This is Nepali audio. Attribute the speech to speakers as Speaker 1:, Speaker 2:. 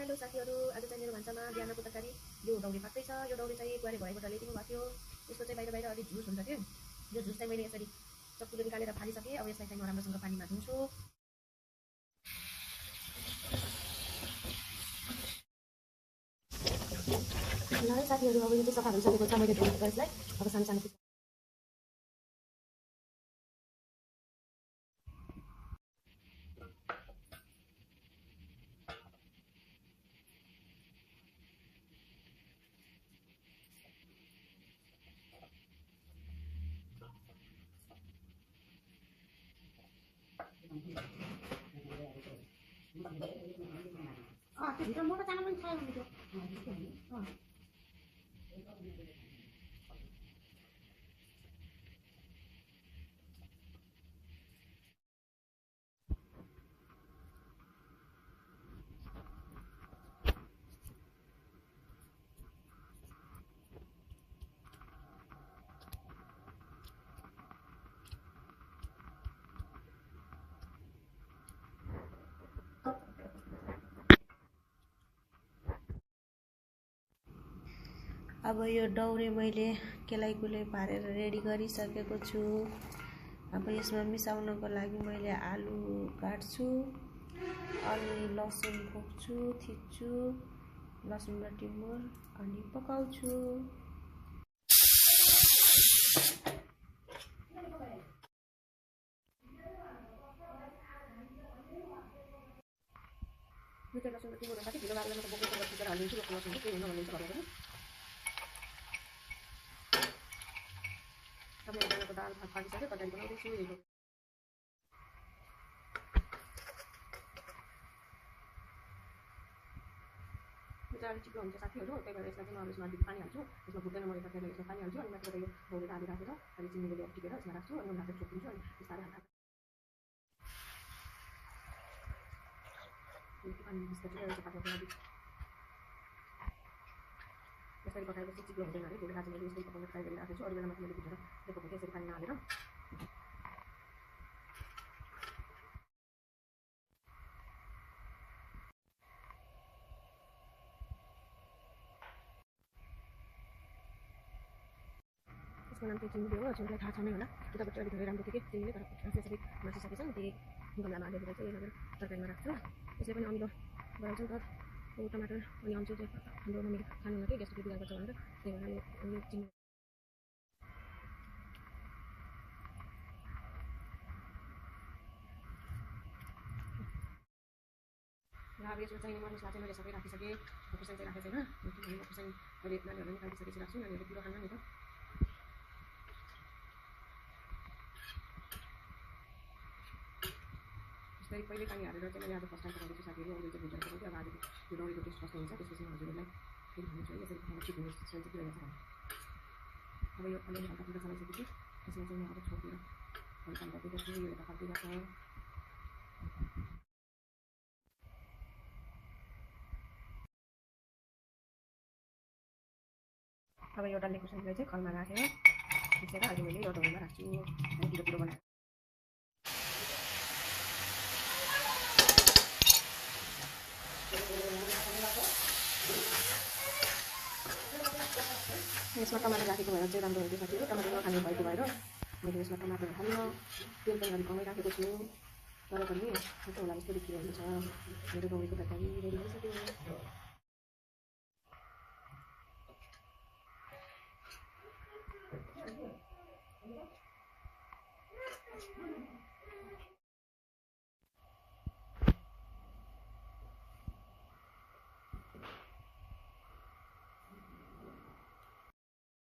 Speaker 1: हेलो साथीहरू, आज चाहिँ मेरो भान्सामा बिहानको तरकारी यो दौरी पाक्दै छ। यो दौरी चाहिँ बुहारी भएबाट ल्याइदिनु भएको थियो। यसको चाहिँ बाहिर अलि झुस हुन्छ के। यो झुस चाहिँ मैले यसरी चक्कुले निकालेर फालिसकेँ। अब यसलाई चाहिँ म राम्रोसँग पानीमा धुन्छु। ल है साथीहरू, अब यो चाहिँ सफा भइसकेको छ। मैले धोएको यसलाई अब सानो सानो त्यो मोटो चामल पनि खायो भने त्यो अब यो डौरी मैले केलाई कुलाई पारेर रेडी गरिसकेको छु। अब यसमा मिसाउनको लागि मैले आलु काट्छु, अनि लसुन खोप्छु, थिच्छु, लसुन र टिमुर अनि पकाउँछु। यो चाहिँ लसुन र टिमुर हुन्छ कि ढिलो बारेर म त बोकेर थिचेर हालिदिन्छु। लसुन चाहिँ के हुन भनिन्छ भनेर अब मैले बनाएको दाल भात पाकिसक्यो। तरकारी बनाउँदैछु। यो चाहिँ अलिक चिप्लो हुन्छ साथीहरू, त्यही भएर यसलाई चाहिँ म यसमा पानी हाल्छु। यसमा फुट्दैन, मैले तरकारीलाई यसमा पानी हाल्छु। अनि माथिबाट यो धौरी आधी राखेर अनि चिनीले टिपेर यसमा राख्छु। अनि हातले छोपिदिन्छु अनि बिस्तारै हाल्छु। पानी बिस्तारै पाक्नको लागि यसरी पकाएपछि चिप्लो हुँदैन अरे। त्यही भएर आज मैले यसरी पकाउने ट्राई गरिराखेको छु। अरू बेलामा मैले बुझेर पकाउँथेँ यसरी पानी नहालेर। यसको नाम चाहिँ चिनी हो। चिनीलाई थाहा छ नै होला। उताबाट अलिक धेरै राम्रो थियो कि चिनीले, तर यसरी मासिसकेछ। त्यही गमलामा हालेर चाहिँ यही लगेर तरकारीमा राख्छु। यसले पनि अमिलो गराउँछ नि त। यो टमाटर अनि अम्चुर चाहिँ हाम्रो मम्मीले खानुहुन्न कि ग्यासको बिगार गर्छ भनेर, त्यही भएर यो चिनी अब यसमा चाहिने मरमसला चाहिँ मैले सबै राखिसकेँ। खुर्सानी चाहिँ राखेको छैन किनभने खुर्सानी अहिले नानीहरूलाई निकालिसकेपछि राख्छु। नानीहरूले पिरो खान्न नि त। यसरी पहिल्यै पानी हालेर चाहिँ मैले आज फर्स्ट टाइम पकाउँदैछु साथीहरू। अहिले चाहिँ भुजेर पकाउँछु। अब आज यो डौरीको टेस्ट कस्तो हुन्छ त्यसपछि म हजुरहरूलाई फेरि भन्छु है। यसरी पकाउनु ठिक हुने चाहिँ के रहेछ। अब यो अलिअलि हल्का फुल्का चलाइसकेपछि यसमा चाहिँ म अब छोपेर हल्का गर्दै गर्छु। यो यता पाक्दै गर्छ। अब यो डल्ले खुर्सानीलाई चाहिँ खलमा राखेर मिसेर अहिले मैले यो डौरीमा राख्छु। अनि पिरो पिरो बनाएर यसमा टमाटर राखेको भएर चाहिँ राम्रो हुन्थ्यो साथीहरू। टमाटर नखाने भएको भएर मैले यसमा टमाटर हाल्न तेल पनि अलिक कमै राखेको छु। तर पनि छिटो होला जस्तो देखिरहेको छ। मेरो डौरीको तरकारी रेडी भइसक्यो।